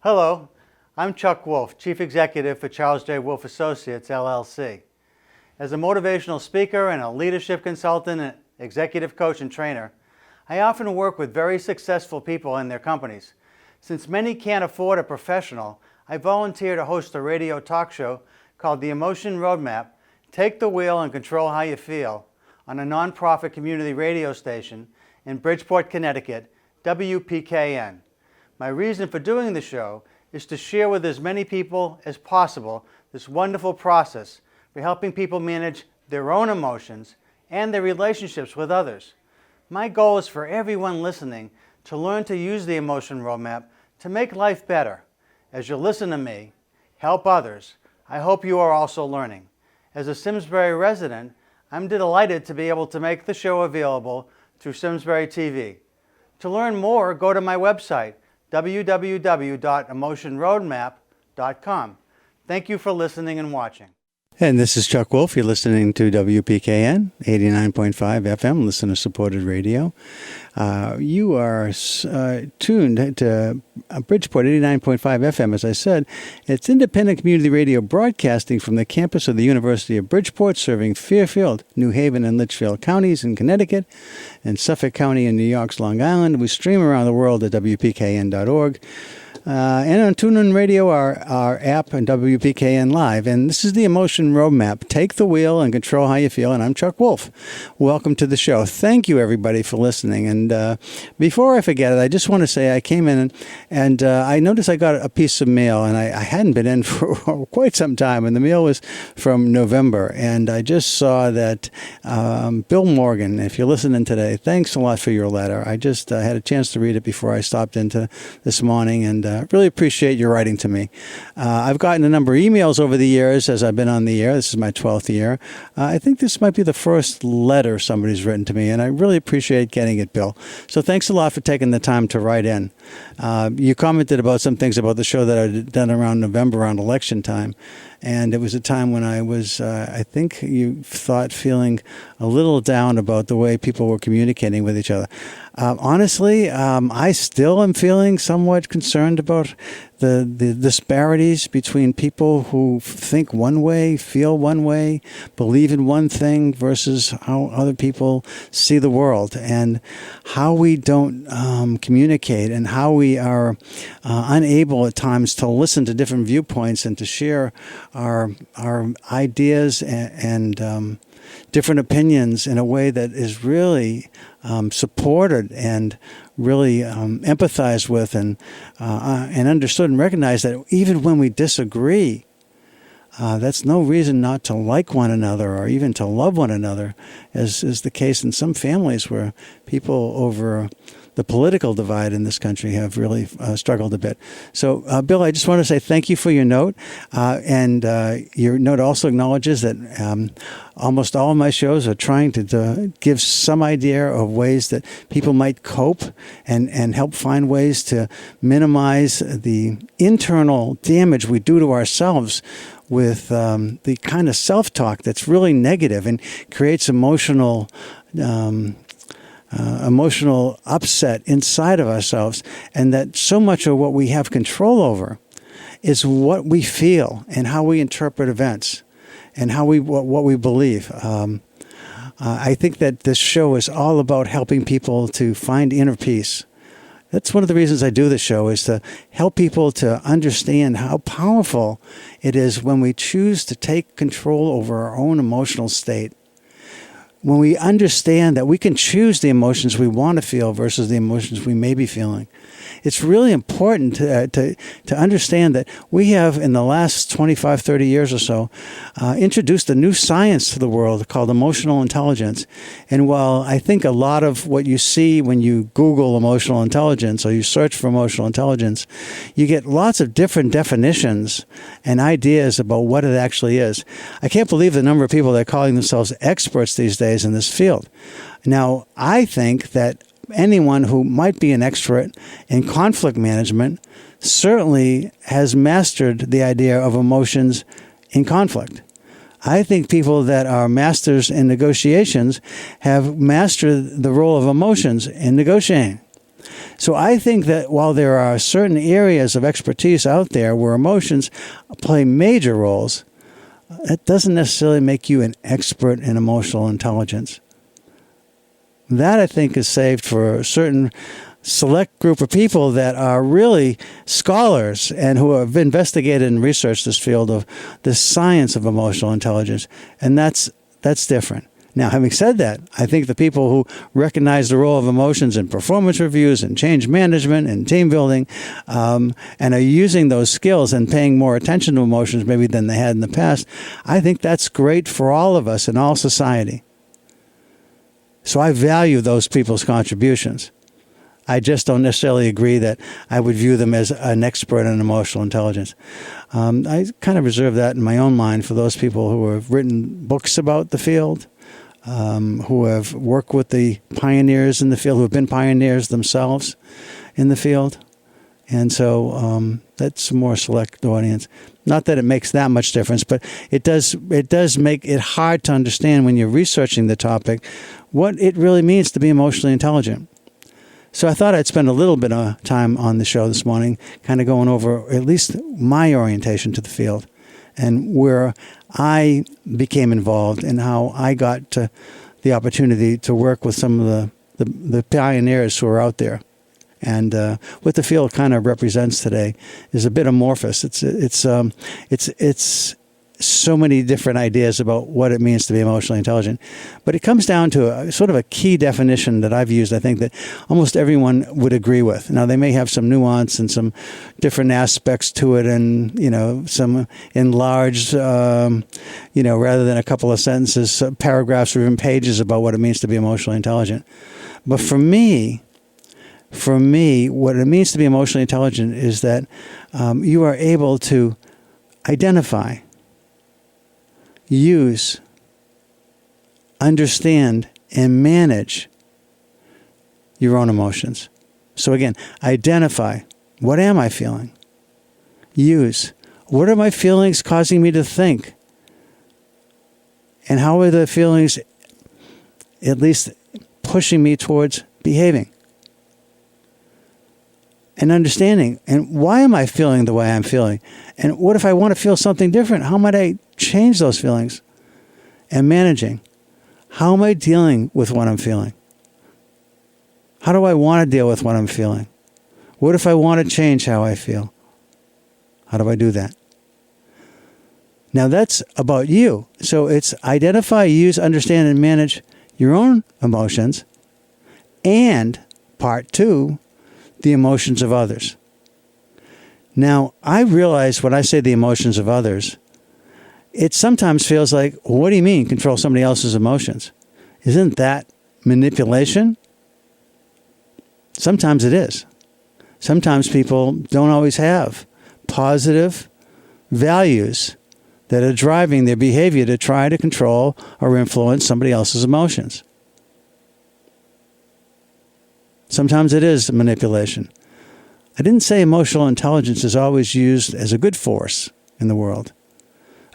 Hello, I'm Chuck Wolfe, Chief Executive for Charles J. Wolfe Associates, LLC. As a motivational speaker and a leadership consultant and executive coach and trainer, I often work with very successful people in their companies. Since many can't afford a professional, I volunteer to host a radio talk show called The Emotion Roadmap, Take the Wheel and Control How You Feel, on a nonprofit community radio station in Bridgeport, Connecticut, WPKN. My reason for doing the show is to share with as many people as possible this wonderful process for helping people manage their own emotions and their relationships with others. My goal is for everyone listening to learn to use the Emotion Roadmap to make life better. As you listen to me, help others, I hope you are also learning. As a Simsbury resident, I'm delighted to be able to make the show available through Simsbury TV. To learn more, go to my website, www.emotionroadmap.com. Thank you for listening and watching. And this is Chuck Wolfe. You're listening to WPKN 89.5 FM, listener-supported radio. You are tuned to Bridgeport 89.5 FM, as I said. It's independent community radio broadcasting from the campus of the University of Bridgeport, serving Fairfield, New Haven, and Litchfield counties in Connecticut, and Suffolk County in New York's Long Island. We stream around the world at WPKN.org. And on TuneIn Radio, our app, and WPKN Live. And this is the Emotion Roadmap. Take the wheel and control how you feel. And I'm Chuck Wolfe. Welcome to the show. Thank you, everybody, for listening. And before I forget it, I just want to say I came in and I noticed I got a piece of mail, and I hadn't been in for quite some time. And the mail was from November. And I just saw that Bill Morgan, if you're listening today, thanks a lot for your letter. I just had a chance to read it before I stopped into this morning, and really appreciate your writing to me. I've gotten a number of emails over the years as I've been on the air. This is my 12th year. I think this might be the first letter somebody's written to me, and I really appreciate getting it, Bill. So thanks a lot for taking the time to write in. You commented about some things about the show that I'd done around November, around election time. And it was a time when I was, I think you thought, feeling a little down about the way people were communicating with each other. Honestly, I still am feeling somewhat concerned about the disparities between people who think one way, feel one way, believe in one thing versus how other people see the world, and how we don't communicate, and how we are unable at times to listen to different viewpoints and to share our ideas and different opinions in a way that is really supported and really empathized with and understood and recognized that even when we disagree, that's no reason not to like one another or even to love one another, as is the case in some families where people over the political divide in this country have really struggled a bit. So, Bill, I just want to say thank you for your note. And your note also acknowledges that almost all of my shows are trying to give some idea of ways that people might cope and help find ways to minimize the internal damage we do to ourselves with the kind of self-talk that's really negative and creates emotional upset inside of ourselves, and that so much of what we have control over is what we feel and how we interpret events and how what we believe. I think that this show is all about helping people to find inner peace. That's one of the reasons I do this show, is to help people to understand how powerful it is when we choose to take control over our own emotional state. When we understand that we can choose the emotions we want to feel versus the emotions we may be feeling. It's really important to understand that we have, in the last 25, 30 years or so, introduced a new science to the world called emotional intelligence. And while I think a lot of what you see when you Google emotional intelligence or you search for emotional intelligence, you get lots of different definitions and ideas about what it actually is. I can't believe the number of people that are calling themselves experts these days in this field. Now, I think that anyone who might be an expert in conflict management certainly has mastered the idea of emotions in conflict. I think people that are masters in negotiations have mastered the role of emotions in negotiating. So I think that while there are certain areas of expertise out there where emotions play major roles, that doesn't necessarily make you an expert in emotional intelligence. That, I think, is saved for a certain select group of people that are really scholars and who have investigated and researched this field of the science of emotional intelligence. And that's different. Now, having said that, I think the people who recognize the role of emotions in performance reviews and change management and team building and are using those skills and paying more attention to emotions maybe than they had in the past, I think that's great for all of us in all society. So I value those people's contributions. I just don't necessarily agree that I would view them as an expert in emotional intelligence. I kind of reserve that in my own mind for those people who have written books about the field, who have worked with the pioneers in the field, who have been pioneers themselves in the field. And so that's a more select audience. Not that it makes that much difference, but it does make it hard to understand when you're researching the topic what it really means to be emotionally intelligent. So I thought I'd spend a little bit of time on the show this morning, kind of going over at least my orientation to the field and where I became involved and how I got to the opportunity to work with some of the pioneers who are out there. And what the field kind of represents today is a bit amorphous. It's so many different ideas about what it means to be emotionally intelligent. But it comes down to a sort of a key definition that I've used, I think, that almost everyone would agree with. Now, they may have some nuance and some different aspects to it and, some enlarged, rather than a couple of sentences, paragraphs or even pages about what it means to be emotionally intelligent. But for me, what it means to be emotionally intelligent is that you are able to identify, use, understand, and manage your own emotions. So again, identify, what am I feeling? Use, what are my feelings causing me to think? And how are the feelings at least pushing me towards behaving? And understanding, and why am I feeling the way I'm feeling? And what if I want to feel something different? How might I change those feelings? And managing, how am I dealing with what I'm feeling? How do I want to deal with what I'm feeling? What if I want to change how I feel? How do I do that? Now that's about you. So it's identify, use, understand, and manage your own emotions. And part two, the emotions of others. Now, I realize when I say the emotions of others, it sometimes feels like, what do you mean control somebody else's emotions? Isn't that manipulation? Sometimes it is. Sometimes people don't always have positive values that are driving their behavior to try to control or influence somebody else's emotions. Sometimes it is manipulation. I didn't say emotional intelligence is always used as a good force in the world.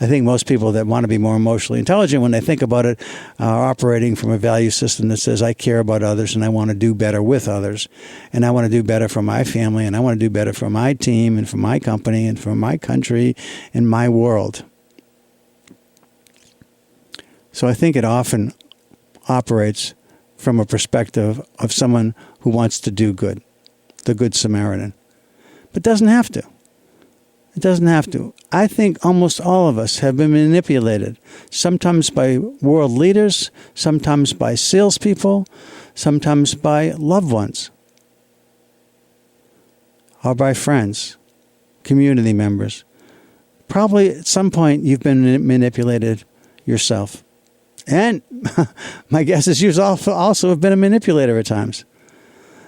I think most people that want to be more emotionally intelligent, when they think about it, are operating from a value system that says, I care about others and I want to do better with others. And I want to do better for my family and I want to do better for my team and for my company and for my country and my world. So I think it often operates from a perspective of someone who wants to do good, the Good Samaritan. But doesn't have to. It doesn't have to. I think almost all of us have been manipulated, sometimes by world leaders, sometimes by salespeople, sometimes by loved ones, or by friends, community members. Probably at some point you've been manipulated yourself. And my guess is you also have been a manipulator at times.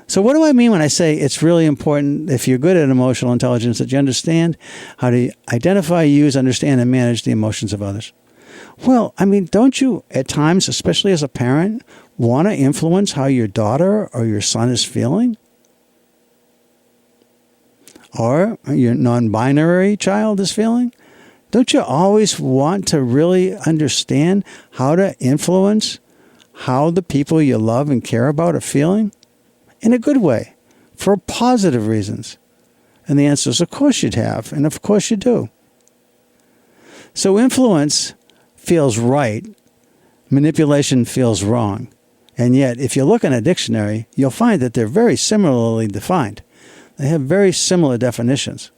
So what do I mean when I say it's really important, if you're good at emotional intelligence, that you understand how to identify, use, understand, and manage the emotions of others? Well, I mean, don't you at times, especially as a parent, want to influence how your daughter or your son is feeling? Or your non-binary child is feeling? Don't you always want to really understand how to influence how the people you love and care about are feeling? In a good way. for positive reasons? And the answer is, of course you'd have, and of course you do. So influence feels right, manipulation feels wrong. And yet, if you look in a dictionary, you'll find that they're very similarly defined. They have very similar definitions.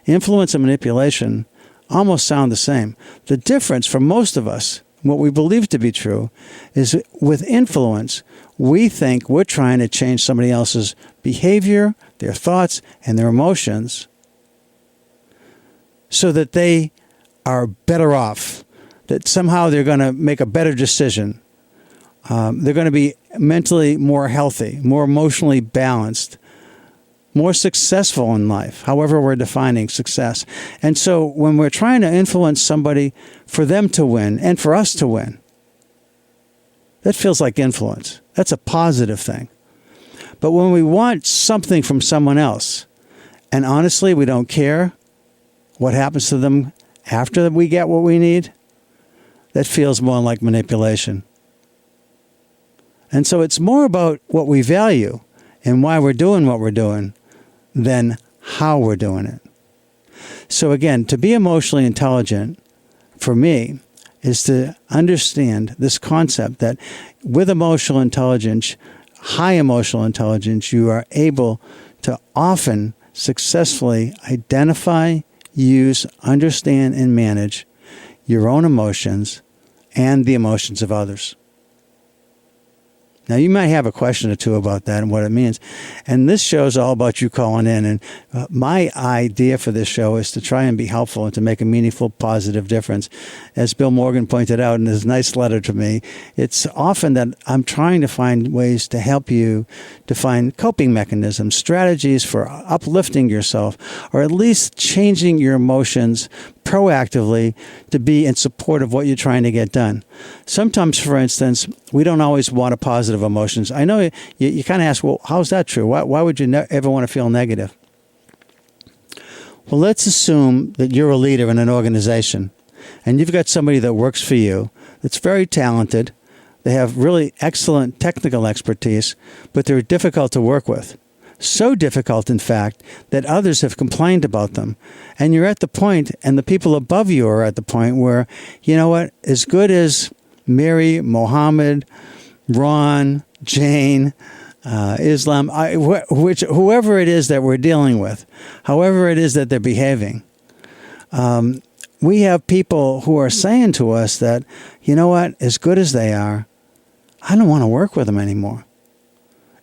Influence and manipulation almost sound the same. The difference for most of us, what we believe to be true, is with influence, we think we're trying to change somebody else's behavior, their thoughts, and their emotions so that they are better off, that somehow they're going to make a better decision. They're going to be mentally more healthy, more emotionally balanced, more successful in life, however we're defining success. And so when we're trying to influence somebody for them to win and for us to win, that feels like influence. That's a positive thing. But when we want something from someone else, and honestly, we don't care what happens to them after we get what we need, that feels more like manipulation. And so it's more about what we value and why we're doing what we're doing than how we're doing it. So again, to be emotionally intelligent, for me, is to understand this concept that with emotional intelligence, high emotional intelligence, you are able to often successfully identify, use, understand, and manage your own emotions and the emotions of others. Now, you might have a question or two about that and what it means. And this show is all about you calling in. And my idea for this show is to try and be helpful and to make a meaningful, positive difference. As Bill Morgan pointed out in his nice letter to me, it's often that I'm trying to find ways to help you to find coping mechanisms, strategies for uplifting yourself, or at least changing your emotions proactively to be in support of what you're trying to get done. Sometimes, for instance, we don't always want a positive emotions. I know you kind of ask, well, how's that true? Why would you ever want to feel negative? Well, let's assume that you're a leader in an organization and you've got somebody that works for you that's very talented. They have really excellent technical expertise, but they're difficult to work with. So difficult, in fact, that others have complained about them. And you're at the point, and the people above you are at the point where, you know what, as good as Mary, Mohammed, Ron, Jane, Islam, whoever it is that we're dealing with, however it is that they're behaving, we have people who are saying to us that, you know what, as good as they are, I don't want to work with them anymore.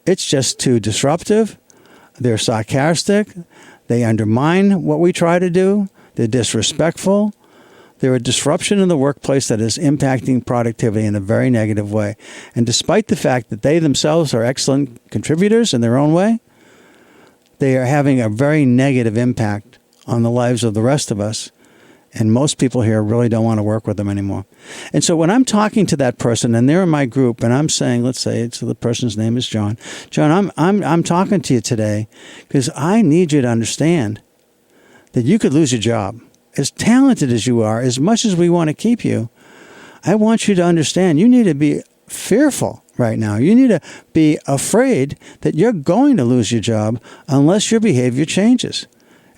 It's just too disruptive. They're sarcastic. They undermine what we try to do. They're disrespectful. They're a disruption in the workplace that is impacting productivity in a very negative way. And despite the fact that they themselves are excellent contributors in their own way, they are having a very negative impact on the lives of the rest of us. And most people here really don't want to work with them anymore. And so when I'm talking to that person and they're in my group and I'm saying, let's say it's the person's name is John. John, I'm talking to you today because I need you to understand that you could lose your job. As talented as you are, as much as we want to keep you, I want you to understand you need to be fearful right now. You need to be afraid that you're going to lose your job unless your behavior changes.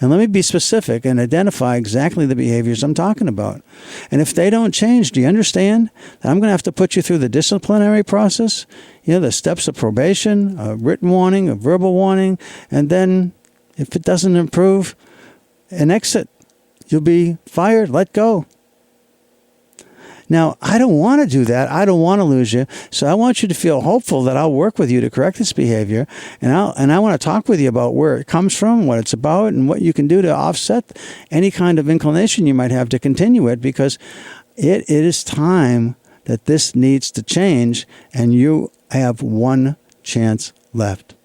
And let me be specific and identify exactly the behaviors I'm talking about. And if they don't change, do you understand that I'm going to have to put you through the disciplinary process? You know, the steps of probation, a written warning, a verbal warning, and then if it doesn't improve, an exit. You'll be fired, let go. Now, I don't want to do that. I don't want to lose you. So I want you to feel hopeful that I'll work with you to correct this behavior. And I want to talk with you about where it comes from, what it's about, and what you can do to offset any kind of inclination you might have to continue it, because it is time that this needs to change, and you have one chance left.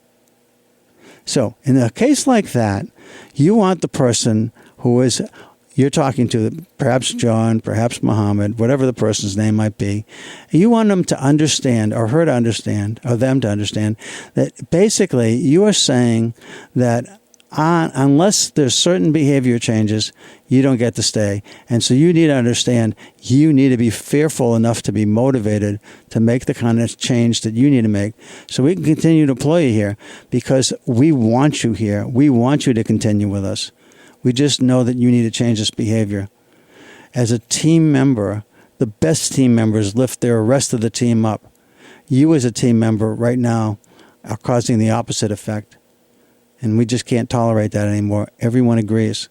So in a case like that, you want the person who is you're talking to, perhaps John, perhaps Muhammad, whatever the person's name might be. You want them to understand, or her to understand, or them to understand, that basically you are saying that unless there's certain behavior changes, you don't get to stay. And so you need to understand you need to be fearful enough to be motivated to make the kind of change that you need to make so we can continue to employ you here because we want you here. We want you to continue with us. We just know that you need to change this behavior. As a team member, the best team members lift the rest of the team up. You as a team member right now are causing the opposite effect. And we just can't tolerate that anymore. Everyone agrees.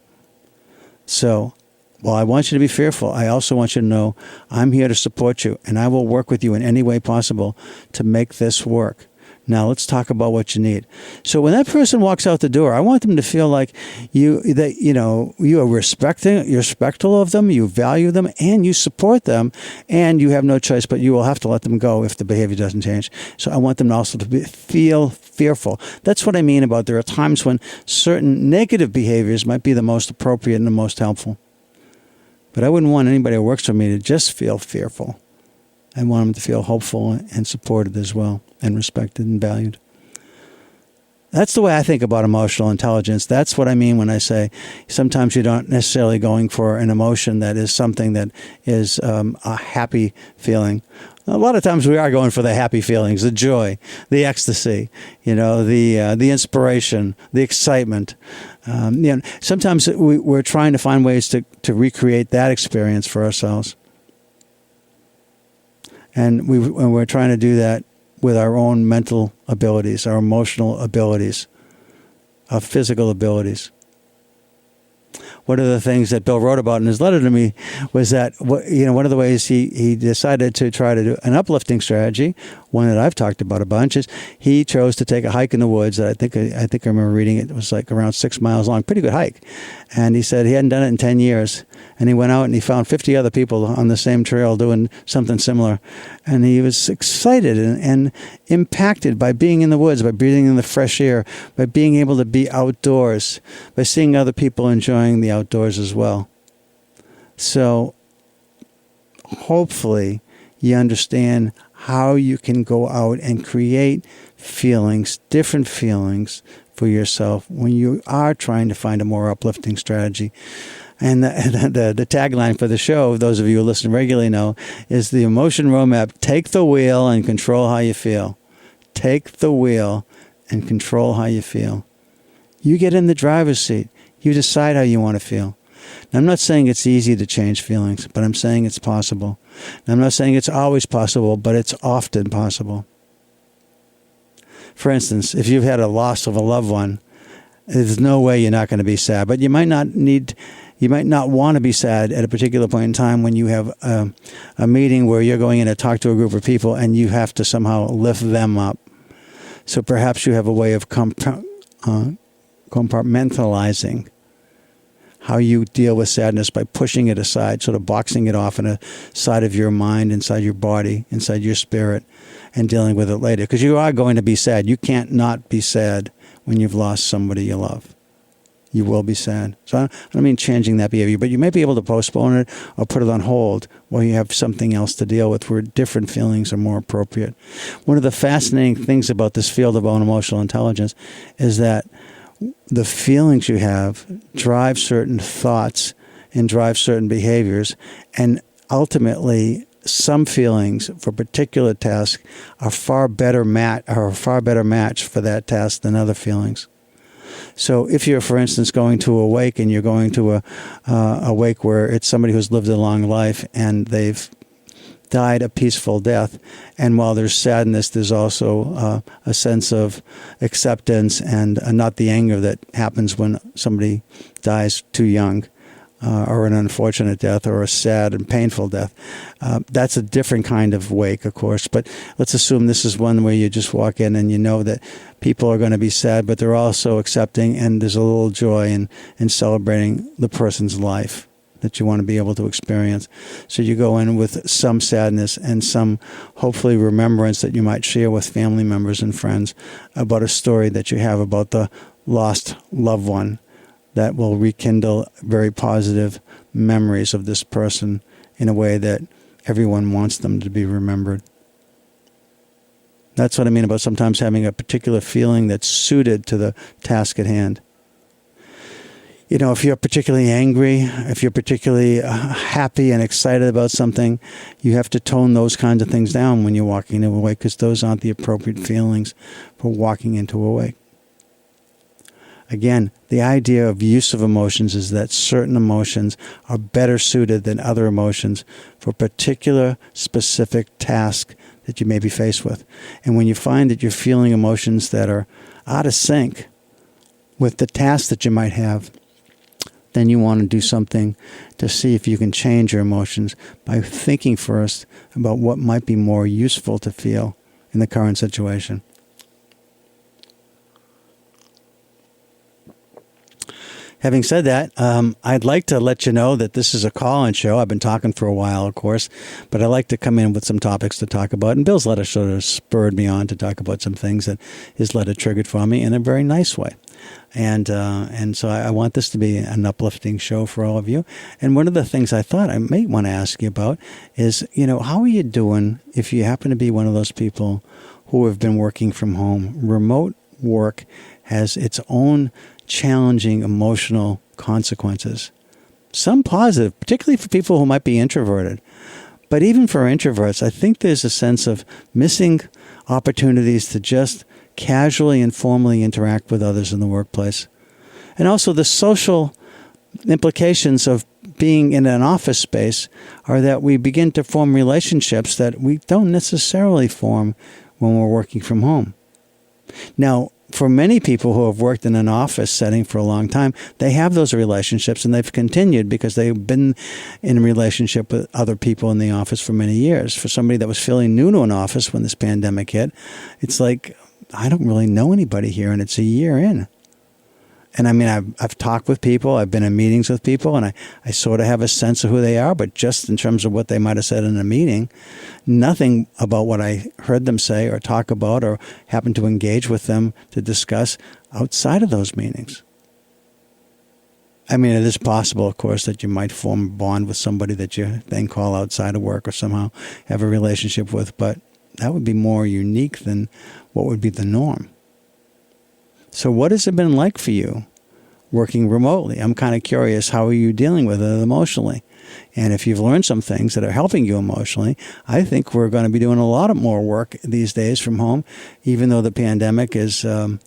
So, while I want you to be fearful, I also want you to know I'm here to support you, and I will work with you in any way possible to make this work. Now, let's talk about what you need. So when that person walks out the door, I want them to feel like you are respectful of them, you value them, and you support them, and you have no choice, but you will have to let them go if the behavior doesn't change. So I want them also to feel fearful. That's what I mean about there are times when certain negative behaviors might be the most appropriate and the most helpful. But I wouldn't want anybody who works for me to just feel fearful. I want them to feel hopeful and supported as well, and respected and valued. That's the way I think about emotional intelligence. That's what I mean when I say sometimes you're not necessarily going for an emotion that is something that is a happy feeling. A lot of times we are going for the happy feelings, the joy, the ecstasy, the inspiration, the excitement. Sometimes we're trying to find ways to recreate that experience for ourselves. And we're trying to do that with our own mental abilities, our emotional abilities, our physical abilities. One of the things that Bill wrote about in his letter to me was that, one of the ways he decided to try to do an uplifting strategy, one that I've talked about a bunch, is he chose to take a hike in the woods. I think I remember reading it was like around 6 miles long, pretty good hike. And he said he hadn't done it in 10 years. And he went out and he found 50 other people on the same trail doing something similar. And he was excited and impacted by being in the woods, by breathing in the fresh air, by being able to be outdoors, by seeing other people enjoying the outdoors as well. So hopefully you understand how you can go out and create feelings, different feelings for yourself when you are trying to find a more uplifting strategy. And the tagline for the show, those of you who listen regularly know, is the emotion roadmap: take the wheel and control how you feel. Take the wheel and control how you feel. You get in the driver's seat. You decide how you want to feel. Now, I'm not saying it's easy to change feelings, but I'm saying it's possible. And I'm not saying it's always possible, but it's often possible. For instance, if you've had a loss of a loved one, there's no way you're not going to be sad. But you might not want to be sad at a particular point in time when you have a meeting where you're going in to talk to a group of people and you have to somehow lift them up. So perhaps you have a way of compartmentalizing how you deal with sadness by pushing it aside, sort of boxing it off in a side of your mind, inside your body, inside your spirit, and dealing with it later. Because you are going to be sad. You can't not be sad when you've lost somebody you love. You will be sad. So I don't mean changing that behavior, but you may be able to postpone it or put it on hold while you have something else to deal with where different feelings are more appropriate. One of the fascinating things about this field of emotional intelligence is that the feelings you have drive certain thoughts and drive certain behaviors, and ultimately some feelings for particular tasks are far better match for that task than other feelings. So if you're, for instance, going to a wake and you're going to a wake where it's somebody who's lived a long life and they've died a peaceful death, and while there's sadness, there's also a sense of acceptance and not the anger that happens when somebody dies too young, or an unfortunate death, or a sad and painful death. That's a different kind of wake, of course, but let's assume this is one where you just walk in and you know that people are going to be sad, but they're also accepting, and there's a little joy in celebrating the person's life that you want to be able to experience. So you go in with some sadness and some, hopefully, remembrance that you might share with family members and friends about a story that you have about the lost loved one that will rekindle very positive memories of this person in a way that everyone wants them to be remembered. That's what I mean about sometimes having a particular feeling that's suited to the task at hand. if you're particularly angry, if you're particularly happy and excited about something, you have to tone those kinds of things down when you're walking into a wake, because those aren't the appropriate feelings for walking into a wake. Again, the idea of use of emotions is that certain emotions are better suited than other emotions for a particular specific task that you may be faced with. And when you find that you're feeling emotions that are out of sync with the task that you might have, then you want to do something to see if you can change your emotions by thinking first about what might be more useful to feel in the current situation. Having said that, I'd like to let you know that this is a call-in show. I've been talking for a while, of course, but I like to come in with some topics to talk about. And Bill's letter sort of spurred me on to talk about some things that his letter triggered for me in a very nice way. And so I want this to be an uplifting show for all of you. And one of the things I thought I may want to ask you about is, how are you doing if you happen to be one of those people who have been working from home? Remote work has its own challenging emotional consequences. Some positive, particularly for people who might be introverted. But even for introverts, I think there's a sense of missing opportunities to just casually and formally interact with others in the workplace. And also the social implications of being in an office space are that we begin to form relationships that we don't necessarily form when we're working from home. Now, for many people who have worked in an office setting for a long time, they have those relationships and they've continued because they've been in a relationship with other people in the office for many years. For somebody that was feeling new to an office when this pandemic hit, it's like, I don't really know anybody here, and it's a year in. And I mean, I've talked with people, I've been in meetings with people, and I sort of have a sense of who they are, but just in terms of what they might have said in a meeting, nothing about what I heard them say or talk about or happened to engage with them to discuss outside of those meetings. I mean, it is possible, of course, that you might form a bond with somebody that you then call outside of work or somehow have a relationship with, but that would be more unique than what would be the norm. So what has it been like for you working remotely? I'm kind of curious, how are you dealing with it emotionally? And if you've learned some things that are helping you emotionally, I think we're going to be doing a lot of more work these days from home, even though the pandemic is, I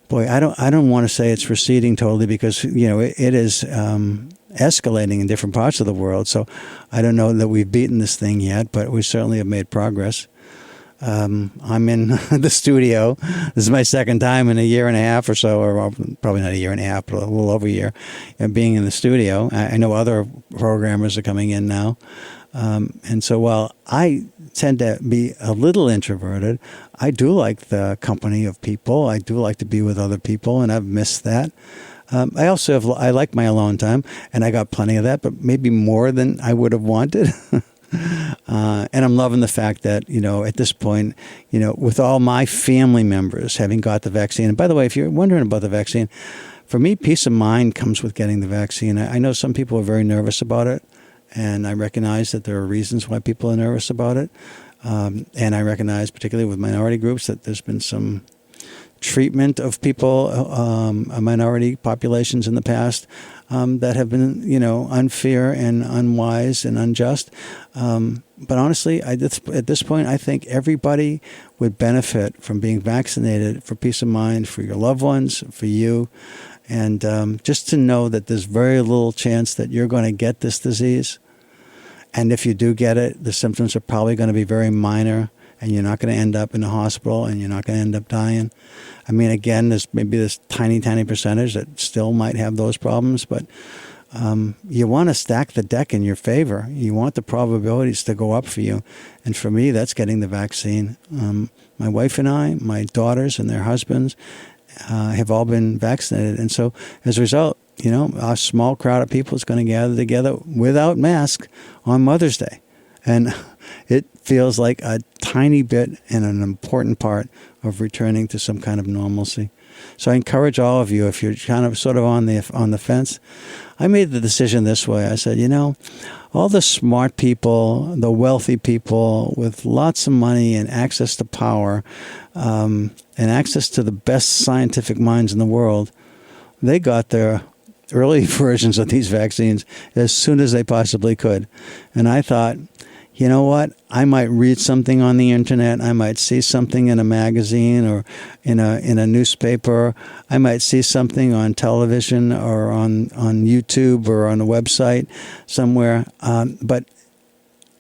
don't want to say it's receding totally, because, it is escalating in different parts of the world. So I don't know that we've beaten this thing yet, but we certainly have made progress. I'm in the studio. This is my second time in a year and a half or so, or probably not a year and a half, but a little over a year, being in the studio. I know other programmers are coming in now. And so while I tend to be a little introverted, I do like the company of people. I do like to be with other people, and I've missed that. I like my alone time, and I got plenty of that, but maybe more than I would have wanted. And I'm loving the fact that, at this point, with all my family members having got the vaccine. And by the way, if you're wondering about the vaccine, for me, peace of mind comes with getting the vaccine. I know some people are very nervous about it, and I recognize that there are reasons why people are nervous about it. And I recognize, particularly with minority groups, that there's been some treatment of people, minority populations in the past, that have been, unfair and unwise and unjust. But honestly, at this point, I think everybody would benefit from being vaccinated for peace of mind, for your loved ones, for you, and just to know that there's very little chance that you're going to get this disease. And if you do get it, the symptoms are probably going to be very minor, and you're not going to end up in the hospital, and you're not going to end up dying. I mean, again, there's maybe this tiny, tiny percentage that still might have those problems, but you want to stack the deck in your favor. You want the probabilities to go up for you. And for me, that's getting the vaccine. My wife and I, my daughters and their husbands, have all been vaccinated. And so as a result, a small crowd of people is going to gather together without masks on Mother's Day. And it feels like a tiny bit and an important part of returning to some kind of normalcy. So I encourage all of you, if you're kind of sort of on the fence, I made the decision this way. I said, all the smart people, the wealthy people with lots of money and access to power, and access to the best scientific minds in the world, they got their early versions of these vaccines as soon as they possibly could. And I thought, you know what? I might read something on the internet. I might see something in a magazine or in a newspaper. I might see something on television or on YouTube or on a website somewhere. But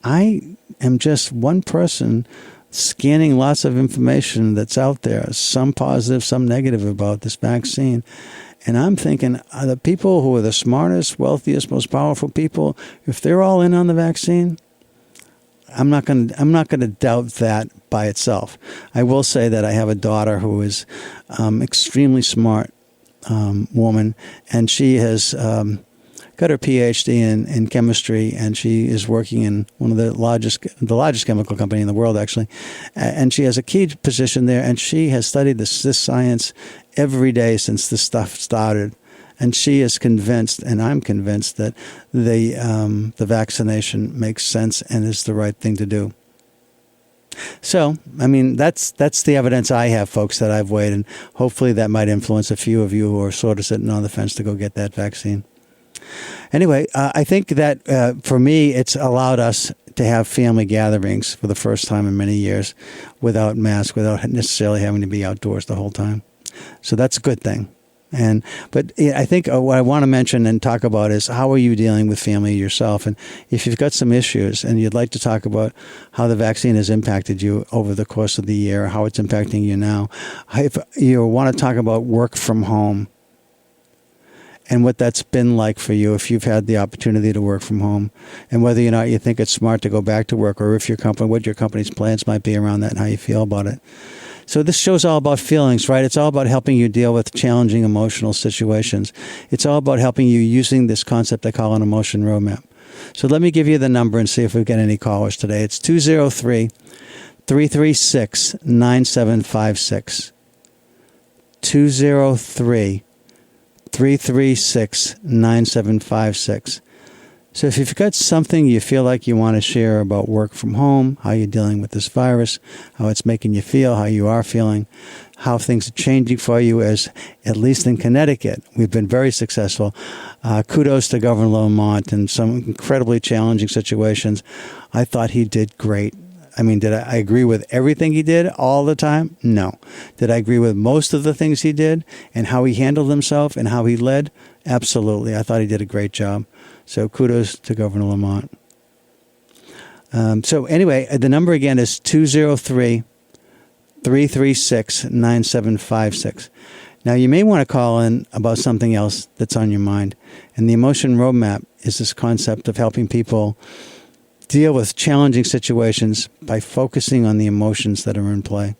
I am just one person scanning lots of information that's out there, some positive, some negative about this vaccine. And I'm thinking, the people who are the smartest, wealthiest, most powerful people, if they're all in on the vaccine, I'm not going to doubt that by itself. I will say that I have a daughter who is extremely smart woman, and she has got her PhD in chemistry, and she is working in one of the largest chemical company in the world, actually. And she has a key position there, and she has studied this science every day since this stuff started. And she is convinced, and I'm convinced, that the vaccination makes sense and is the right thing to do. So, I mean, that's the evidence I have, folks, that I've weighed, and hopefully that might influence a few of you who are sort of sitting on the fence to go get that vaccine. Anyway, I think that for me, it's allowed us to have family gatherings for the first time in many years without masks, without necessarily having to be outdoors the whole time. So that's a good thing. But I think what I want to mention and talk about is, how are you dealing with family yourself? And if you've got some issues and you'd like to talk about how the vaccine has impacted you over the course of the year, how it's impacting you now, if you want to talk about work from home and what that's been like for you, if you've had the opportunity to work from home, and whether or not you think it's smart to go back to work, or if what your company's plans might be around that and how you feel about it. So this show's all about feelings, right? It's all about helping you deal with challenging emotional situations. It's all about helping you using this concept I call an emotion roadmap. So let me give you the number and see if we get any callers today. It's 203-336-9756. 203-336-9756. So if you've got something you feel like you want to share about work from home, how you're dealing with this virus, how it's making you feel, how you are feeling, how things are changing for you, as at least in Connecticut, we've been very successful. Kudos to Governor Lamont in some incredibly challenging situations. I thought he did great. I mean, did I agree with everything he did all the time? No. Did I agree with most of the things he did and how he handled himself and how he led? Absolutely. I thought he did a great job. So kudos to Governor Lamont. So anyway, the number again is 203-336-9756. Now, you may want to call in about something else that's on your mind. And the Emotion Roadmap is this concept of helping people deal with challenging situations by focusing on the emotions that are in play.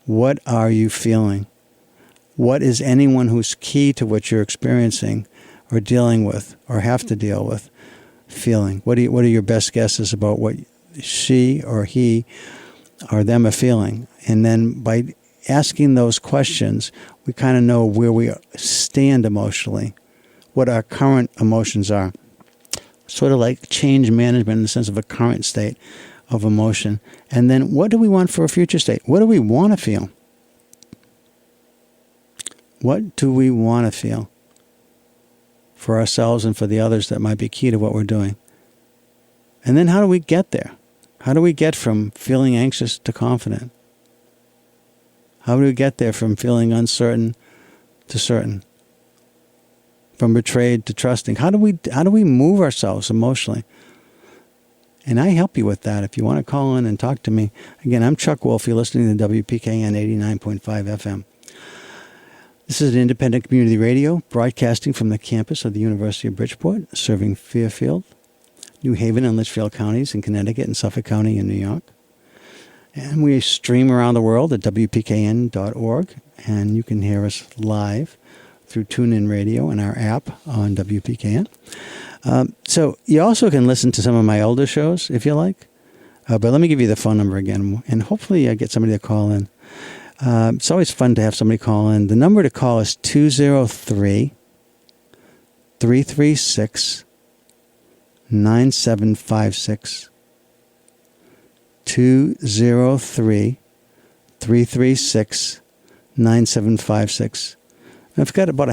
What are you feeling? What is anyone who's key to what you're experiencing or dealing with or have to deal with feeling? What are your best guesses about what she or he or them are feeling? And then by asking those questions, we kind of know where we stand emotionally, what our current emotions are. Sort of like change management in the sense of a current state of emotion. And then what do we want for a future state? What do we want to feel? What do we want to feel for ourselves and for the others that might be key to what we're doing? And then how do we get there? How do we get from feeling anxious to confident? How do we get there from feeling uncertain to certain? From betrayed to trusting? How do we move ourselves emotionally? And I help you with that. If you want to call in and talk to me. Again, I'm Chuck Wolfe. You're listening to WPKN 89.5 FM. This is an independent community radio broadcasting from the campus of the University of Bridgeport, serving Fairfield, New Haven, and Litchfield counties in Connecticut and Suffolk County in New York. And we stream around the world at WPKN.org, and you can hear us live through TuneIn Radio and our app on WPKN. So you also can listen to some of my older shows if you like. But let me give you the phone number again, and hopefully I get somebody to call in. It's always fun to have somebody call in. The number to call is 203-336-9756. 203-336-9756. I've got about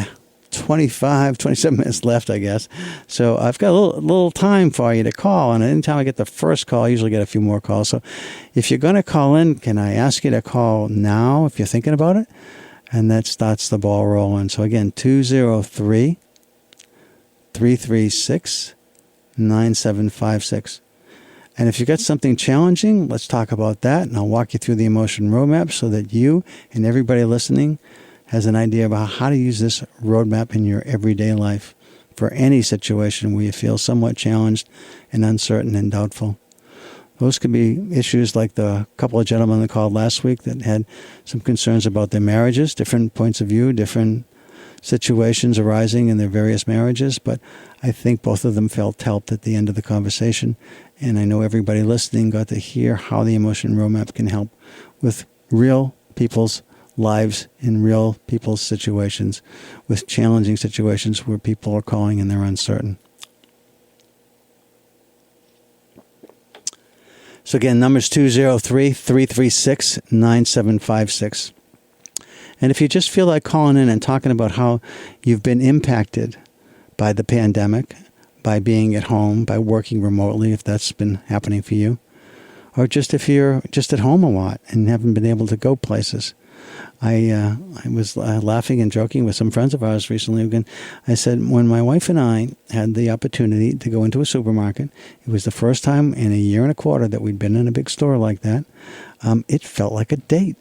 27 minutes left, I guess. So I've got a little time for you to call. And anytime I get the first call, I usually get a few more calls. So if you're going to call in, can I ask you to call now if you're thinking about it? And that starts the ball rolling. So again, 203-336-9756. And if you've got something challenging, let's talk about that. And I'll walk you through the emotion roadmap so that you and everybody listening has an idea about how to use this roadmap in your everyday life for any situation where you feel somewhat challenged and uncertain and doubtful. Those could be issues like the couple of gentlemen that called last week that had some concerns about their marriages, different points of view, different situations arising in their various marriages. But I think both of them felt helped at the end of the conversation. And I know everybody listening got to hear how the emotion roadmap can help with real people's lives in real people's situations, with challenging situations where people are calling and they're uncertain. So again, number's 203-336-9756. And if you just feel like calling in and talking about how you've been impacted by the pandemic, by being at home, by working remotely, if that's been happening for you, or just if you're just at home a lot and haven't been able to go places. I was laughing and joking with some friends of ours recently. Again, I said, when my wife and I had the opportunity to go into a supermarket, it was the first time in a year and a quarter that we'd been in a big store like that. It felt like a date.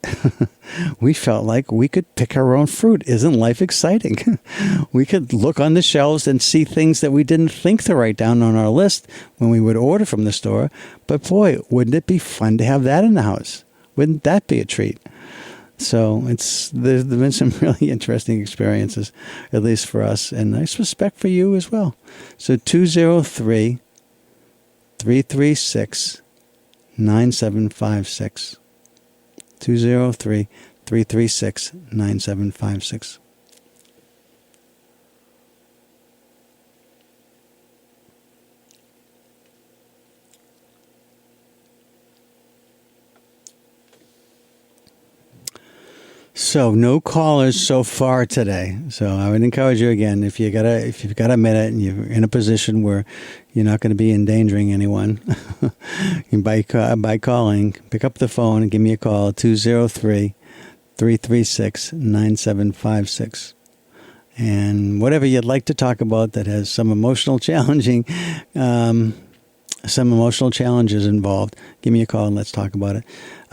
We felt like we could pick our own fruit. Isn't life exciting? We could look on the shelves and see things that we didn't think to write down on our list when we would order from the store. But boy, wouldn't it be fun to have that in the house? Wouldn't that be a treat? So there's been some really interesting experiences, at least for us, and I suspect for you as well. So 203-336-9756. 203-336-9756. So no callers so far today. So I would encourage you again, if you've got a minute and you're in a position where you're not going to be endangering anyone, by calling, pick up the phone and give me a call, 203-336-9756. And whatever you'd like to talk about that has some emotional challenges involved, give me a call and let's talk about it.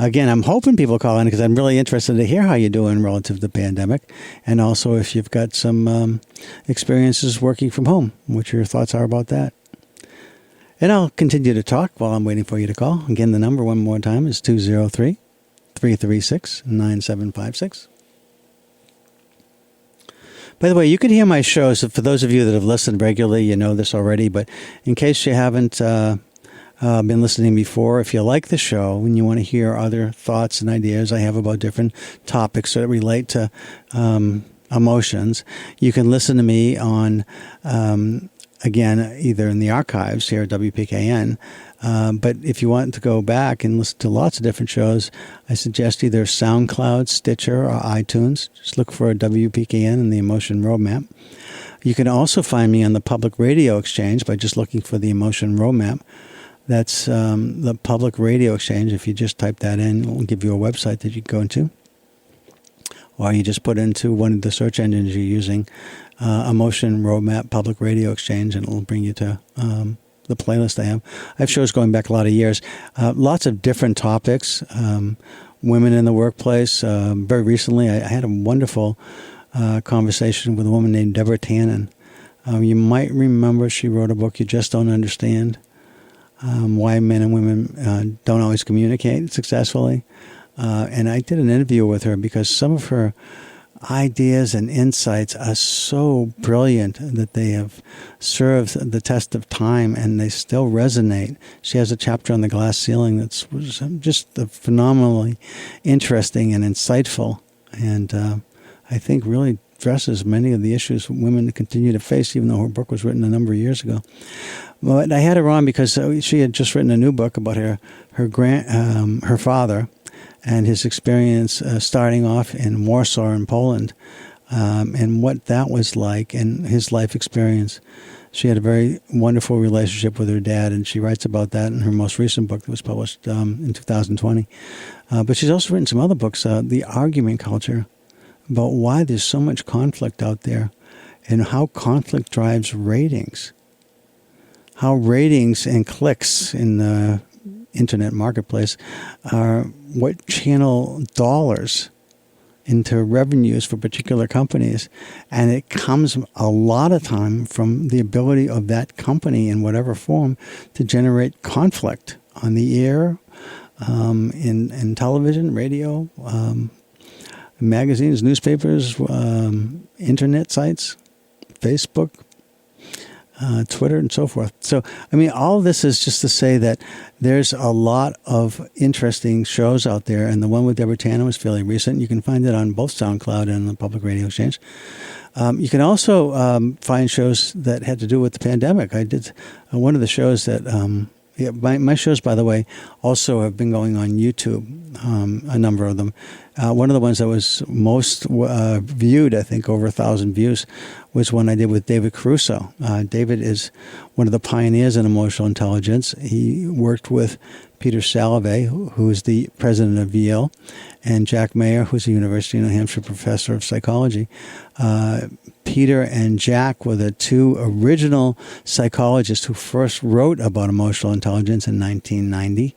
Again, I'm hoping people call in because I'm really interested to hear how you're doing relative to the pandemic, and also if you've got some experiences working from home, what your thoughts are about that. And I'll continue to talk while I'm waiting for you to call. Again, the number one more time is 203-336-9756. By the way, you can hear my shows. For those of you that have listened regularly, you know this already, but in case you haven't been listening before, if you like the show and you want to hear other thoughts and ideas I have about different topics that relate to emotions, you can listen to me on, again, either in the archives here at WPKN, but if you want to go back and listen to lots of different shows, I suggest either SoundCloud, Stitcher, or iTunes. Just look for a WPKN and the Emotion Roadmap. You can also find me on the Public Radio Exchange by just looking for the Emotion Roadmap. That's the Public Radio Exchange. If you just type that in, it will give you a website that you can go into. Or you just put into one of the search engines you're using, Emotion Roadmap Public Radio Exchange, and it will bring you to the playlist I have. I have shows going back a lot of years. Lots of different topics. Women in the workplace. Very recently, I had a wonderful conversation with a woman named Deborah Tannen. You might remember she wrote a book, You Just Don't Understand. Why men and women don't always communicate successfully. And I did an interview with her because some of her ideas and insights are so brilliant that they have served the test of time and they still resonate. She has a chapter on the glass ceiling that's just phenomenally interesting and insightful, and I think really addresses many of the issues women continue to face, even though her book was written a number of years ago. But I had her on because she had just written a new book about her father and his experience starting off in Warsaw in Poland and what that was like and his life experience. She had a very wonderful relationship with her dad, and she writes about that in her most recent book that was published in 2020. But she's also written some other books, The Argument Culture, about why there's so much conflict out there and how conflict drives ratings. How ratings and clicks in the internet marketplace are what channel dollars into revenues for particular companies. And it comes a lot of time from the ability of that company in whatever form to generate conflict on the air, in television, radio, magazines, newspapers, internet sites, Facebook, Twitter, and so forth. So, I mean, all of this is just to say that there's a lot of interesting shows out there, and the one with Deborah Tanner was fairly recent. You can find it on both SoundCloud and the Public Radio Exchange. You can also find shows that had to do with the pandemic. I did one of the shows that... my shows, by the way, also have been going on YouTube, a number of them. One of the ones that was most viewed, I think over 1,000 views, was one I did with David Caruso. David is one of the pioneers in emotional intelligence. He worked with Peter Salovey, who is the president of Yale, and Jack Mayer, who's a University of New Hampshire professor of psychology. Peter and Jack were the two original psychologists who first wrote about emotional intelligence in 1990.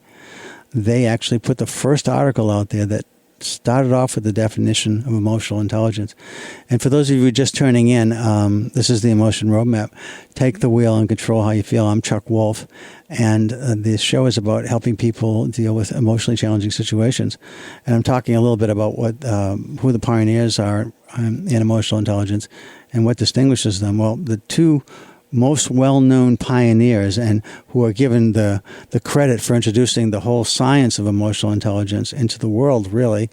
They actually put the first article out there that started off with the definition of emotional intelligence. And for those of you who are just turning in, this is the Emotion Roadmap. Take the wheel and control how you feel. I'm Chuck Wolfe, and this show is about helping people deal with emotionally challenging situations. And I'm talking a little bit about what who the pioneers are in emotional intelligence and what distinguishes them. Well, the two most well-known pioneers and who are given the credit for introducing the whole science of emotional intelligence into the world, really,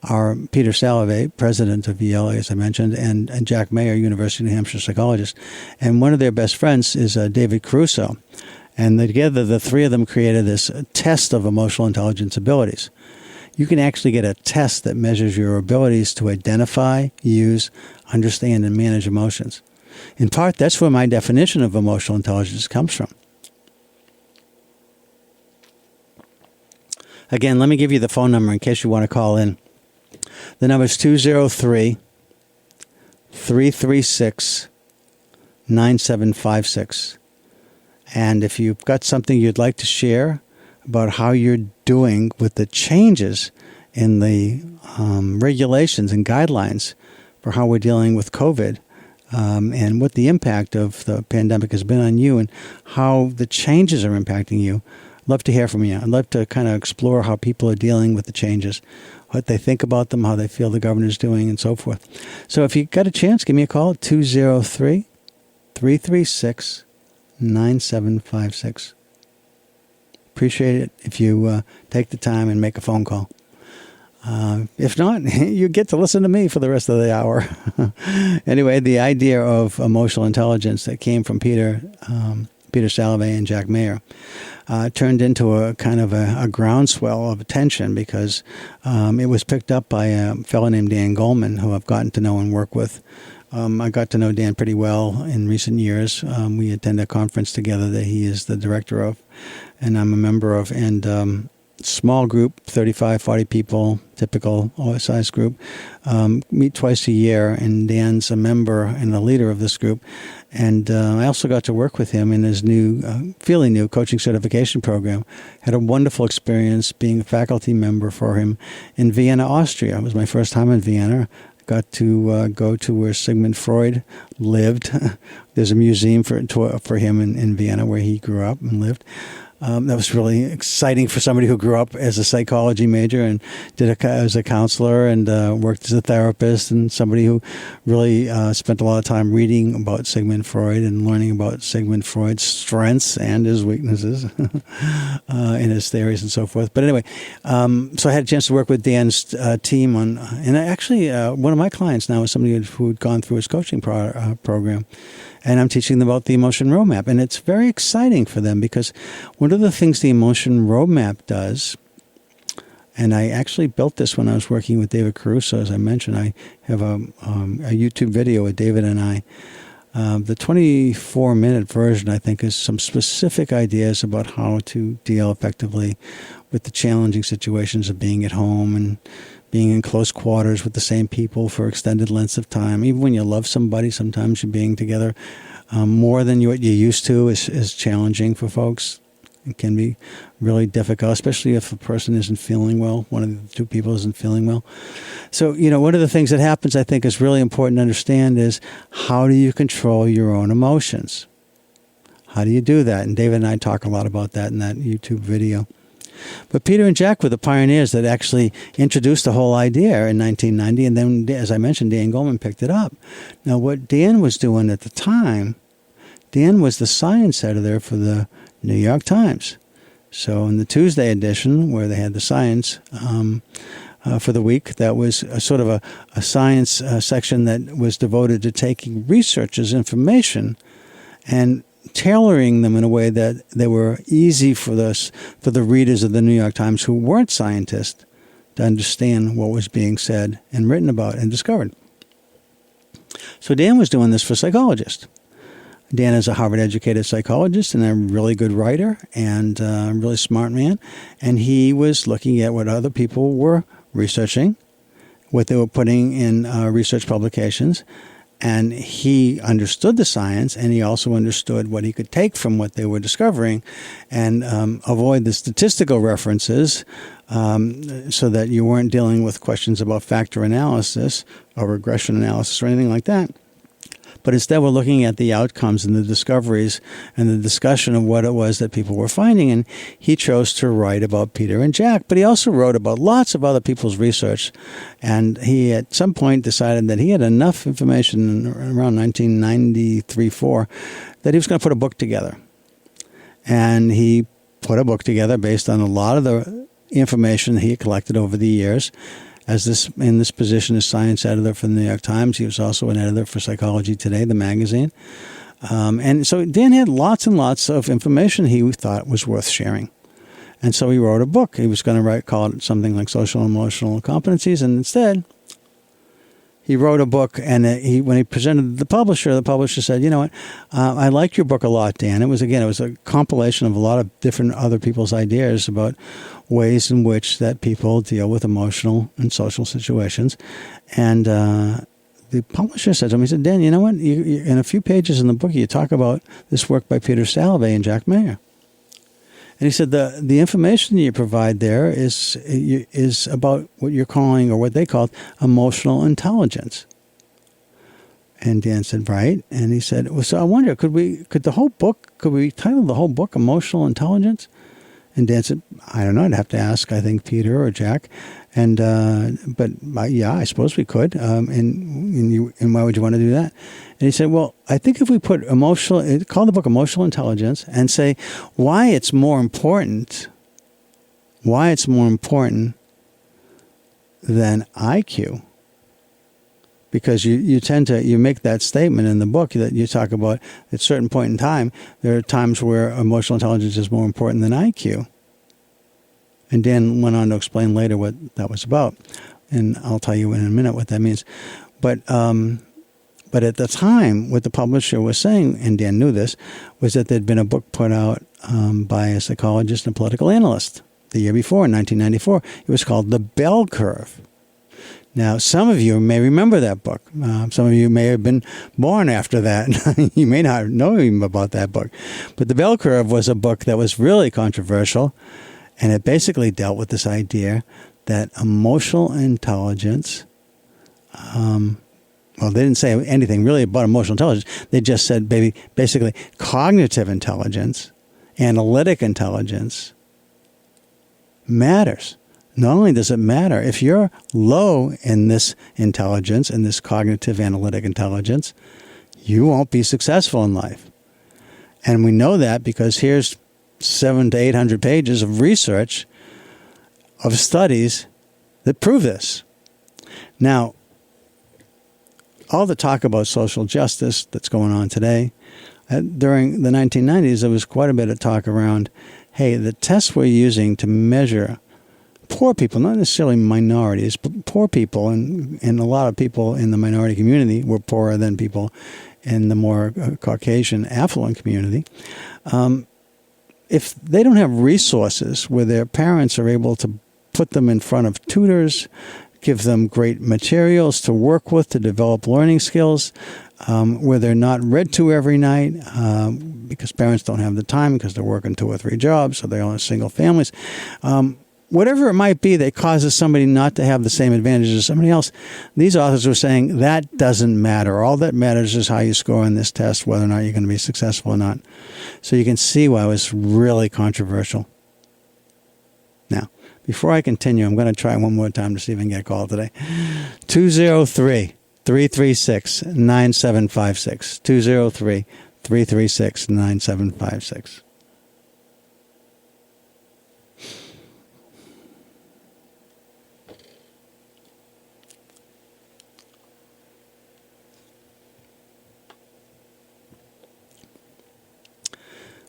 are Peter Salovey, president of Yale, as I mentioned, and Jack Mayer, University of New Hampshire psychologist. And one of their best friends is David Caruso. And together, the three of them created this test of emotional intelligence abilities. You can actually get a test that measures your abilities to identify, use, understand, and manage emotions. In part, that's where my definition of emotional intelligence comes from. Again, let me give you the phone number in case you want to call in. The number is 203-336-9756. And if you've got something you'd like to share about how you're doing with the changes in the regulations and guidelines for how we're dealing with COVID, and what the impact of the pandemic has been on you and how the changes are impacting you. I'd love to hear from you. I'd love to kind of explore how people are dealing with the changes, what they think about them, how they feel the governor's doing, and so forth. So if you got a chance, give me a call at 203-336-9756. Appreciate it if you take the time and make a phone call. If not, you get to listen to me for the rest of the hour. Anyway, the idea of emotional intelligence that came from Peter Salovey and Jack Mayer turned into a kind of a groundswell of attention because it was picked up by a fellow named Dan Goleman, who I've gotten to know and work with. I got to know Dan pretty well in recent years. We attend a conference together that he is the director of, and I'm a member of, and small group, 35, 40 people, typical size group, meet twice a year, and Dan's a member and a leader of this group. And I also got to work with him in his new, fairly new coaching certification program. Had a wonderful experience being a faculty member for him in Vienna, Austria. It was my first time in Vienna. Got to go to where Sigmund Freud lived. There's a museum for him in Vienna where he grew up and lived. That was really exciting for somebody who grew up as a psychology major and did as a counselor and worked as a therapist, and somebody who really spent a lot of time reading about Sigmund Freud and learning about Sigmund Freud's strengths and his weaknesses and his theories and so forth. But anyway, so I had a chance to work with Dan's team on, and actually one of my clients now is somebody who had gone through his coaching program. And I'm teaching them about the Emotion Roadmap. And it's very exciting for them because one of the things the Emotion Roadmap does, And I actually built this when I was working with David Caruso. As I mentioned, I have a YouTube video with David and I. The 24-minute version, I think, is some specific ideas about how to deal effectively with the challenging situations of being at home and being in close quarters with the same people for extended lengths of time. Even when you love somebody, sometimes you're being together more than what you're used to is challenging for folks. It can be really difficult, especially if a person isn't feeling well, one of the two people isn't feeling well. So, one of the things that happens, I think, is really important to understand is how do you control your own emotions? How do you do that? And David and I talk a lot about that in that YouTube video. But Peter and Jack were the pioneers that actually introduced the whole idea in 1990, and then, as I mentioned, Dan Goleman picked it up. Now, what Dan was doing at the time, Dan was the science editor for the New York Times. So in the Tuesday edition, where they had the science for the week, that was a sort of a science section that was devoted to taking researchers' information and tailoring them in a way that they were easy for the readers of the New York Times who weren't scientists to understand what was being said and written about and discovered. So Dan was doing this for psychologists. Dan is a Harvard-educated psychologist and a really good writer and a really smart man. And he was looking at what other people were researching, what they were putting in research publications. And he understood the science, and he also understood what he could take from what they were discovering and avoid the statistical references so that you weren't dealing with questions about factor analysis or regression analysis or anything like that. But instead, we're looking at the outcomes and the discoveries and the discussion of what it was that people were finding. And he chose to write about Peter and Jack, but he also wrote about lots of other people's research. And he, at some point, decided that he had enough information around 1993-4 that he was going to put a book together. And he put a book together based on a lot of the information he had collected over the years. In this position as science editor for the New York Times, he was also an editor for Psychology Today, the magazine. And so Dan had lots and lots of information he thought was worth sharing. And so he wrote a book. He was going to call it something like Social and Emotional Competencies. And instead, he wrote a book. And when he presented it to the publisher said, you know what, I like your book a lot, Dan. It was a compilation of a lot of different other people's ideas about ways in which that people deal with emotional and social situations. And the publisher said to him, he said, Dan, you know what? You, in a few pages in the book, you talk about this work by Peter Salovey and Jack Mayer. And he said, the information you provide there is about what you're calling, or what they called, emotional intelligence. And Dan said, right. And he said, well, so I wonder, could we title the whole book Emotional Intelligence? And Dan said, I don't know. I'd have to ask, I think, Peter or Jack. And but yeah, I suppose we could. And why would you want to do that? And he said, well, I think if we put call the book Emotional Intelligence and say why it's more important than IQ. Because you make that statement in the book that you talk about at a certain point in time, there are times where emotional intelligence is more important than IQ. And Dan went on to explain later what that was about. And I'll tell you in a minute what that means. But at the time, what the publisher was saying, and Dan knew this, was that there'd been a book put out by a psychologist and political analyst the year before, in 1994. It was called The Bell Curve. Now, some of you may remember that book. Some of you may have been born after that. You may not know even about that book. But The Bell Curve was a book that was really controversial, and it basically dealt with this idea that emotional intelligence, well, they didn't say anything really about emotional intelligence. They just said basically cognitive intelligence, analytic intelligence matters. Not only does it matter, if you're low in this intelligence, in this cognitive analytic intelligence, you won't be successful in life. And we know that because here's 700 to 800 pages of research, of studies that prove this. Now, all the talk about social justice that's going on today, during the 1990s, there was quite a bit of talk around, hey, the tests we're using to measure poor people, not necessarily minorities, but poor people, and a lot of people in the minority community were poorer than people in the more Caucasian affluent community. If they don't have resources where their parents are able to put them in front of tutors, give them great materials to work with to develop learning skills, where they're not read to every night because parents don't have the time because they're working 2 or 3 jobs, so they're only single families. Whatever it might be that causes somebody not to have the same advantages as somebody else, these authors were saying that doesn't matter. All that matters is how you score on this test, whether or not you're going to be successful or not. So you can see why it was really controversial. Now, before I continue, I'm going to try one more time to see if I can get a call today. 203-336-9756. 203-336-9756.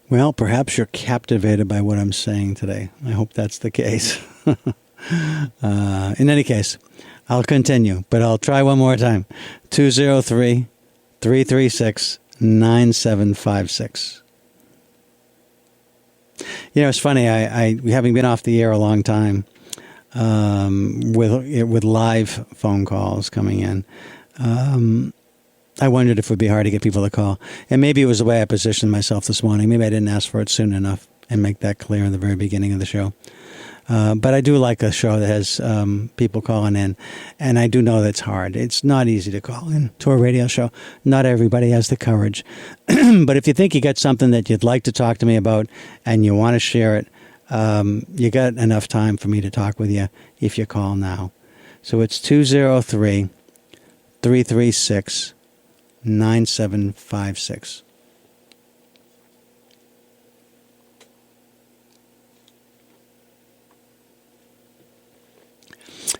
Well, perhaps you're captivated by what I'm saying today. I hope that's the case. In any case, I'll continue, but I'll try one more time. 203-336-9756. You know, it's funny. I having been off the air a long time, with live phone calls coming in, I wondered if it would be hard to get people to call. And maybe it was the way I positioned myself this morning. Maybe I didn't ask for it soon enough and make that clear in the very beginning of the show. But I do like a show that has people calling in. And I do know that it's hard. It's not easy to call in to a radio show. Not everybody has the courage. But if you think you got something that you'd like to talk to me about and you want to share it, you got enough time for me to talk with you if you call now. So it's 203-336-9756.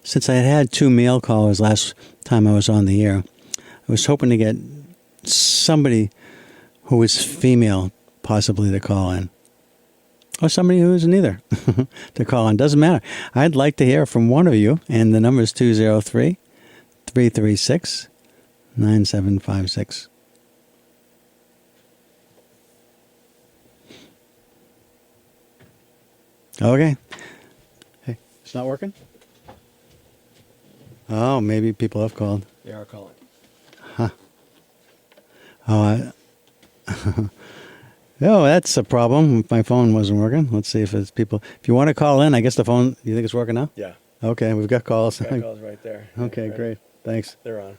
Since I had 2 male callers last time I was on the air, I was hoping to get somebody who was female possibly to call in. Or somebody who is neither to call in. Doesn't matter. I'd like to hear from one of you, and the number is 203-336-9756. Okay. Hey, it's not working? Oh, maybe people have called. They are calling. Huh. Oh, oh, that's a problem. My phone wasn't working. Let's see if it's people. If you want to call in, I guess the phone, you think it's working now? Yeah. Okay, we've got calls. Got calls right there. Okay, Right. great. Thanks. They're on.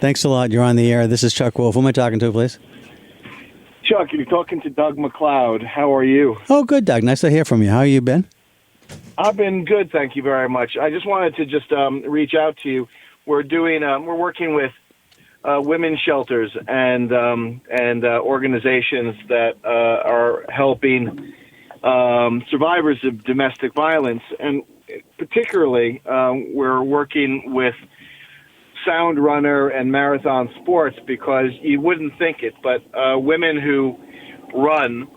Thanks a lot. You're on the air. This is Chuck Wolfe. Who am I talking to, please? Chuck, you're talking to Doug McLeod. How are you? Oh, good, Doug. Nice to hear from you. How you been? I've been good, thank you very much. I just wanted to just reach out to you. We're working with women's shelters and organizations that are helping survivors of domestic violence, and particularly we're working with Sound Runner and Marathon Sports, because you wouldn't think it, but women who run,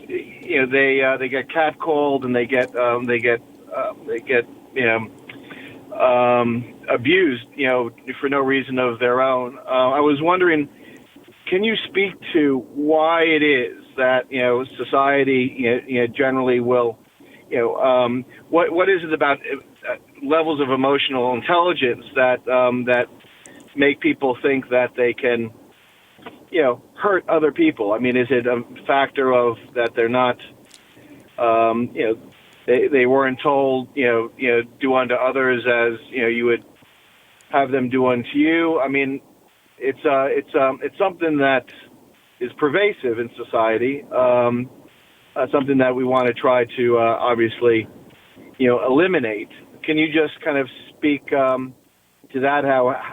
they get catcalled and they get abused, for no reason of their own. I was wondering, can you speak to why it is that society generally will, what is it about levels of emotional intelligence that make people think that they can hurt other people? I mean, is it a factor of that they're not, they weren't told, do unto others as, you would have them do unto you? I mean, it's something that is pervasive in society, something that we want to try to, obviously, eliminate. Can you just kind of speak to that,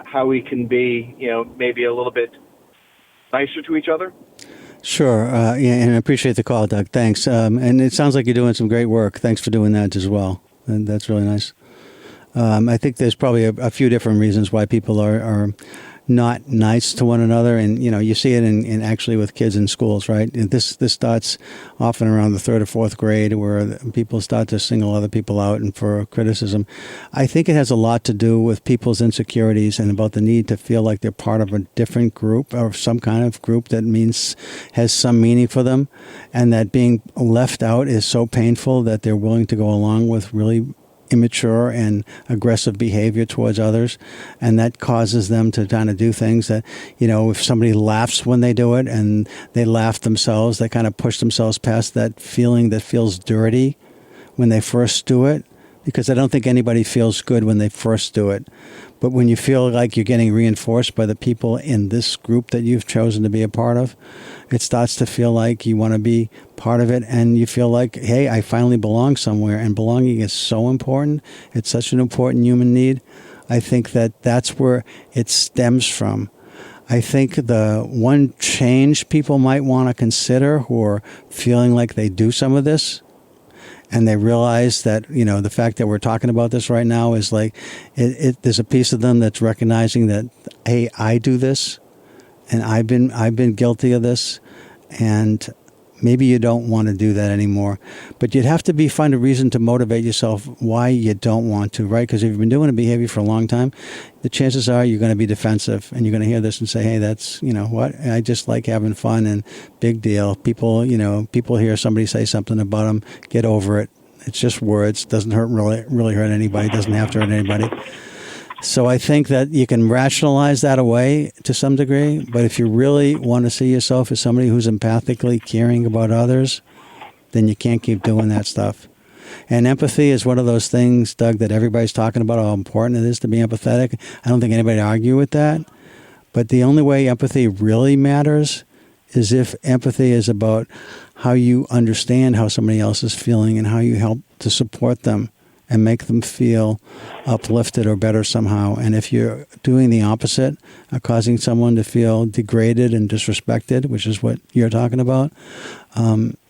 how we can be, maybe a little bit nicer to each other? Sure, and I appreciate the call, Doug. Thanks. And it sounds like you're doing some great work. Thanks for doing that as well. And that's really nice. I think there's probably a few different reasons why people are not nice to one another. And, you see it in actually with kids in schools, right? And this starts often around the third or fourth grade, where people start to single other people out and for criticism. I think it has a lot to do with people's insecurities and about the need to feel like they're part of a different group or some kind of group that has some meaning for them, and that being left out is so painful that they're willing to go along with really immature and aggressive behavior towards others, and that causes them to kind of do things that, if somebody laughs when they do it and they laugh themselves, they kind of push themselves past that feeling that feels dirty when they first do it, because I don't think anybody feels good when they first do it. But when you feel like you're getting reinforced by the people in this group that you've chosen to be a part of, it starts to feel like you want to be part of it, and you feel like, hey, I finally belong somewhere. And belonging is so important. It's such an important human need. I think that's where it stems from. I think the one change people might want to consider who are feeling like they do some of this, and they realize that, the fact that we're talking about this right now is like, there's a piece of them that's recognizing that, hey, I do this, and I've been guilty of this, and maybe you don't want to do that anymore. But you'd have to find a reason to motivate yourself why you don't want to, right? Because if you've been doing a behavior for a long time, the chances are you're going to be defensive, and you're going to hear this and say, hey, that's, what? I just like having fun, and big deal. People hear somebody say something about them, get over it. It's just words. Doesn't really hurt anybody. Doesn't have to hurt anybody. So I think that you can rationalize that away to some degree, but if you really want to see yourself as somebody who's empathically caring about others, then you can't keep doing that stuff. And empathy is one of those things, Doug, that everybody's talking about how important it is to be empathetic. I don't think anybody argue with that. But the only way empathy really matters is if empathy is about how you understand how somebody else is feeling and how you help to support them and make them feel uplifted or better somehow. And if you're doing the opposite, causing someone to feel degraded and disrespected, which is what you're talking about,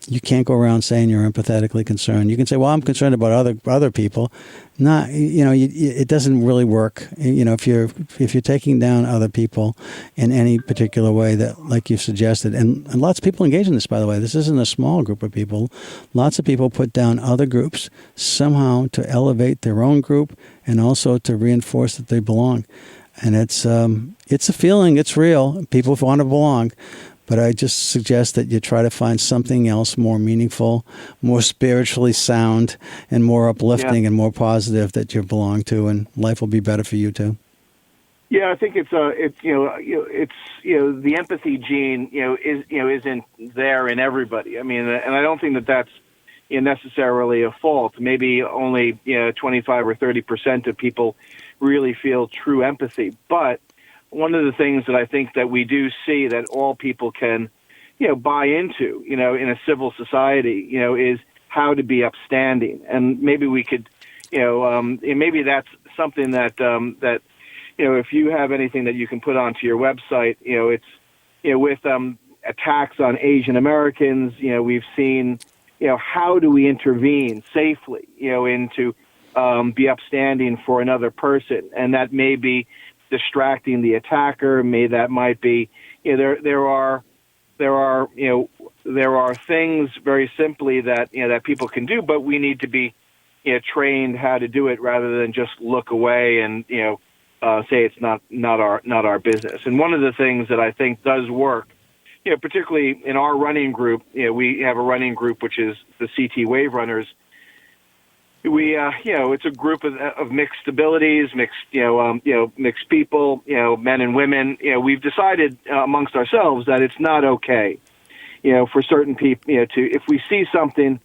you can't go around saying you're empathetically concerned. You can say, well, I'm concerned about other people. Not, it doesn't really work. If you're taking down other people in any particular way that, like you've suggested, and lots of people engage in this, by the way. This isn't a small group of people. Lots of people put down other groups somehow to elevate their own group and also to reinforce that they belong. And it's a feeling. It's real. People want to belong. But I just suggest that you try to find something else more meaningful, more spiritually sound, and more uplifting and more positive that you belong to, and life will be better for you too. Yeah, I think it's the empathy gene isn't there in everybody. I mean, and I don't think that that's necessarily a fault. Maybe only 25 or 30% of people really feel true empathy, but one of the things that I think that we do see that all people can, buy into, in a civil society, is how to be upstanding. And maybe we could, maybe that's something that, if you have anything that you can put onto your website, it's, with attacks on Asian Americans, we've seen, how do we intervene safely, into be upstanding for another person. And that may be distracting the attacker. That might be, there are things very simply that that people can do, but we need to be trained how to do it rather than just look away and say it's not our business. And one of the things that I think does work, particularly in our running group, we have a running group which is the CT Wave Runners. We, it's a group of mixed abilities, mixed people, men and women. We've decided amongst ourselves that it's not okay, for certain people, if we see something,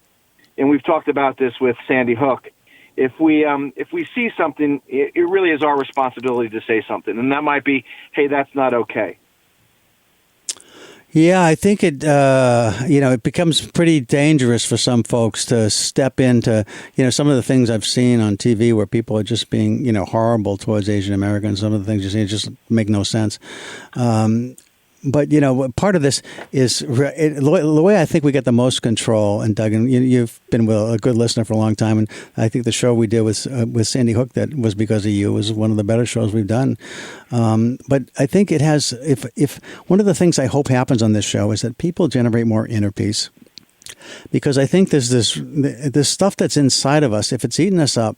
and we've talked about this with Sandy Hook, if we see something, it really is our responsibility to say something, and that might be, hey, that's not okay. Yeah, I think it becomes pretty dangerous for some folks to step into, some of the things I've seen on TV where people are just being, horrible towards Asian Americans. Some of the things you see just make no sense. But part of this is the way I think we get the most control. And Doug, and you've been a good listener for a long time, and I think the show we did with Sandy Hook, that was because of you, was one of the better shows we've done. But I think it has. If one of the things I hope happens on this show is that people generate more inner peace, because I think there's this stuff that's inside of us. If it's eating us up,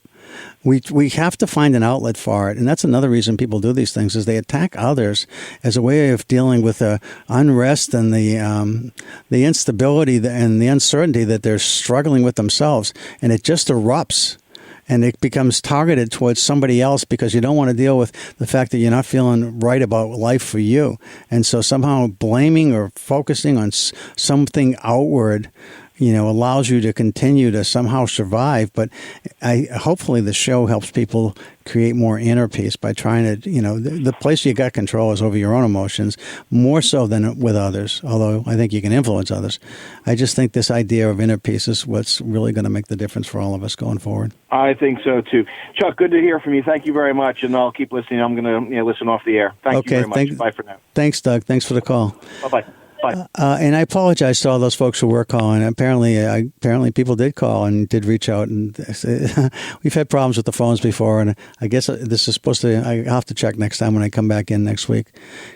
we have to find an outlet for it. And that's another reason people do these things, is they attack others as a way of dealing with the unrest and the instability and the uncertainty that they're struggling with themselves. And it just erupts. And it becomes targeted towards somebody else because you don't want to deal with the fact that you're not feeling right about life for you. And so somehow blaming or focusing on something outward, allows you to continue to somehow survive. But hopefully the show helps people create more inner peace by trying to, the place you got control is over your own emotions, more so than with others, although I think you can influence others. I just think this idea of inner peace is what's really going to make the difference for all of us going forward. I think so, too. Chuck, good to hear from you. Thank you very much, and I'll keep listening. I'm going to listen off the air. Thank you very much. Bye for now. Thanks, Doug. Thanks for the call. Bye-bye. And I apologize to all those folks who were calling. Apparently people did call and did reach out, and we've had problems with the phones before. And I guess this is supposed to. I have to check next time when I come back in next week,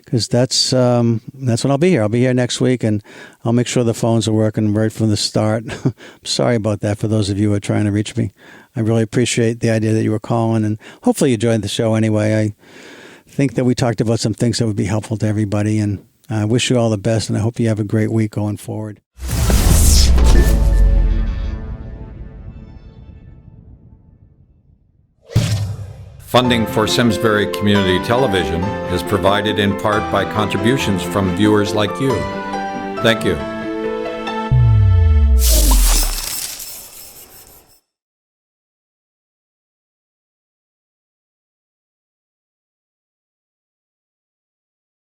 because that's when I'll be here. I'll be here next week, and I'll make sure the phones are working right from the start. I'm sorry about that for those of you who are trying to reach me. I really appreciate the idea that you were calling, and hopefully you enjoyed the show anyway. I think that we talked about some things that would be helpful to everybody, and I wish you all the best, and I hope you have a great week going forward. Funding for Simsbury Community Television is provided in part by contributions from viewers like you. Thank you.